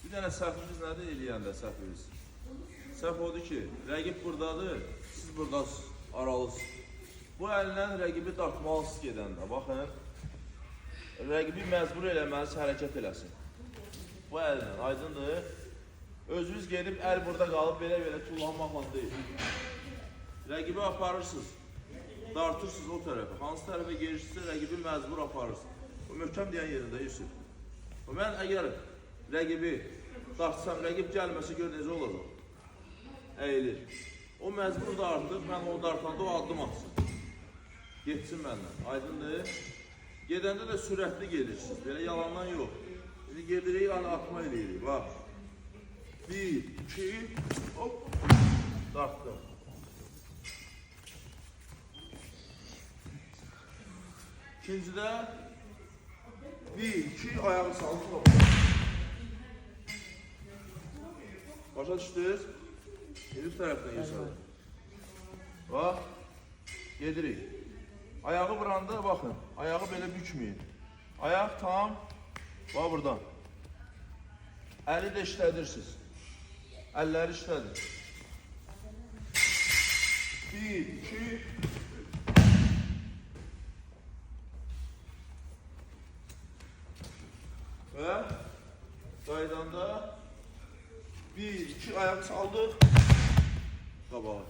Bir dənə səhvimiz nədir eləyəndə səhvimiz? Səhv odur ki, rəqib buradadır, siz buradasınız, aralısınız. Bu əllə rəqibi dartmalısınız gedəndə. Baxın, rəqibi məcbur eləməlisiniz, hərəkət eləsin. Bu əllə, aydındır. Özünüz gedib, əl burada qalıb, belə-belə tullanmaqla deyil. Rəqibi aparırsınız, dartırsınız o tərəfə. Hansı tərəfə gelirsinizsə, rəqibi məcbur aparırsınız. Bu möhkəm deyən yerində, Yusuf. Mən əgər rəqibi dartsam, rəqib gəlməsə gör necə olacaq? Əyilir. O məcbur dartıb, mən onu dartanda o addım atsın. Getsin məndən, aydındır. Gedəndə də sürətli gedirsiniz, belə yalandan yox. İndi gedirik, atma eləyirik, bax. 1, 2, hop, dartdım. İkincidə 1, 2, ayağı saldım. Başa düşdünüz? Elif tərəfdən geçelim. Bax, gedirik. Ayağı vuranda baxın, ayağı belə bükməyin. Ayaq tam, bax buradan. Əli də işlədirsiniz. Əlləri işlədir. 1, 2, və qaydanda 1, 2 ayaq saldıq qabağa.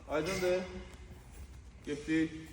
Aydındır. Getdik.